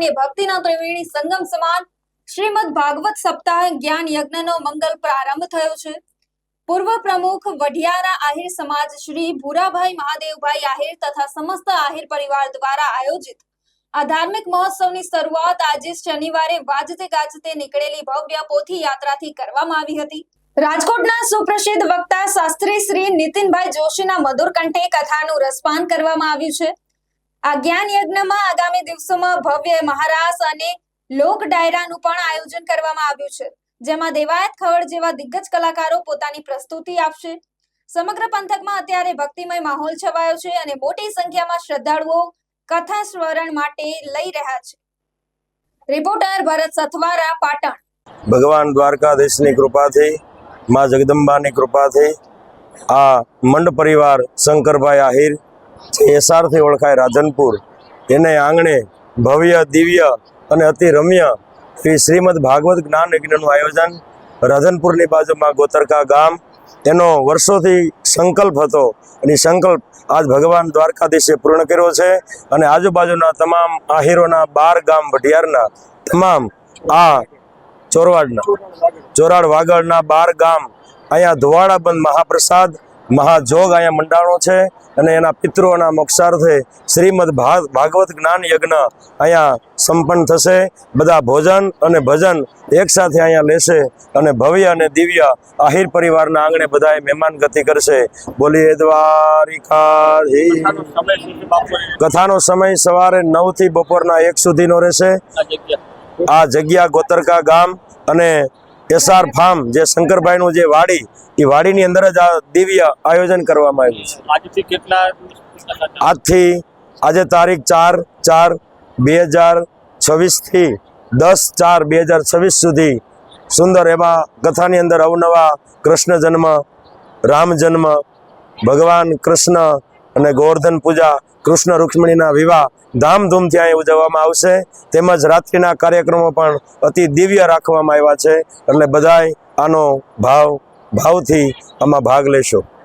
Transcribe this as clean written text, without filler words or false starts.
અને ભક્તિના ત્રિવેણી સંગમ સમાન શ્રીમદ ભાગવત સપ્તાહ જ્ઞાન યજ્ઞનો મંગલ પ્રારંભ થયો છે। પૂર્વ પ્રમુખ વઢિયારા આહિર સમાજ શ્રી ભૂરાભાઈ મહાદેવભાઈ આહિર તથા સમસ્ત આહિર પરિવાર દ્વારા આયોજિત આ ધાર્મિક મહોત્સવની શરૂઆત આજે શનિવારે વાજતે ગાજતે નીકળેલી ભવ્ય પોથી યાત્રાથી કરવામાં આવી હતી। રાજકોટના સુપ્રસિદ્ધ વક્તા શાસ્ત્રી શ્રી નીતિનભાઈ જોશીના મધુર કંઠે કથાનું રસપાન કરવામાં આવ્યું છે। આ જ્ઞાન યજ્ઞમાં આગામી દિવસોમાં ભવ્ય મહારાસ અને લોક ડાયરાનું પણ આયોજન કરવામાં આવ્યું છે, જેમાં દેવાયત ખવડ જેવા દિગ્ગજ કલાકારો પોતાની પ્રસ્તુતિ આપશે। સમગ્ર પંથકમાં અત્યારે ભક્તિમય માહોલ છવાયો છે અને મોટી સંખ્યામાં શ્રદ્ધાળુઓ કથા સ્મરણ માટે લઈ રહ્યા છે। રિપોર્ટર ભરત સથવારા, પાટણ। ભગવાન દ્વારકાધીશની કૃપાથી, માં જગદંબાની કૃપાથી આ મંડ પરિવાર શંકરભાઈ આહિર જે એસારથી ઓળખાય રાધનપુર, એને આંગણે ભવ્ય દિવ્ય અને અતિ રમ્ય શ્રીમદ ભાગવત જ્ઞાન યજ્ઞનું આયોજન રાધનપુરની બાજુમાં ગોતરકા ગામ, એનો વર્ષોથી સંકલ્પ હતો અને સંકલ્પ આજ ભગવાન દ્વારકાધીશે પૂર્ણ કર્યો છે અને આજુબાજુના તમામ આહિરોના 12 ગામ વઢિયારના તમામ આ ચોરાડ વાગડના 12 ગામ અહીંયા ધોવાડા બંધ મહાપ્રસાદ મહાજોગ અહીંયા મંડાણો છે અને એના પિતૃઓના મોક્ષાર્થે શ્રીમદ ભાગવત જ્ઞાન યજ્ઞ અહીંયા સંપન્ન થશે। બધા ભોજન અને ભજન એક સાથે અહીંયા લેશે અને ભવ્ય અને દિવ્ય આહિર પરિવારના આંગણે બધાએ મહેમાન ગતિ કરશે। બોલીએ દ્વારિકાધીશ। કથાનો સમય સવારે 9 થી બપોરના 1 સુધીનો રહેશે। આ જગ્યા ગોતરકા ગામ અને એસઆર ફાર્મ જે શંકરભાઈનું જે વાડી, એ વાડીની અંદર જ આ દિવ્ય આયોજન કરવામાં આવ્યું છે। આજથી આજે તારીખ 4/4/2026 થી 10/4/2026 સુધી સુંદર એવા કથાની અંદર અવનવા કૃષ્ણ જન્મ, રામ જન્મ, ભગવાન કૃષ્ણ અને ગોવર્ધન પૂજા, કૃષ્ણ રૂક્ષ્મણીના વિવાહ ધામધૂમથી અહીં ઉજવવામાં આવશે। તેમજ રાત્રિના કાર્યક્રમો પણ અતિ દિવ્ય રાખવામાં આવ્યા છે, એટલે બધાય આનો ભાવથી આમાં ભાગ લેશો।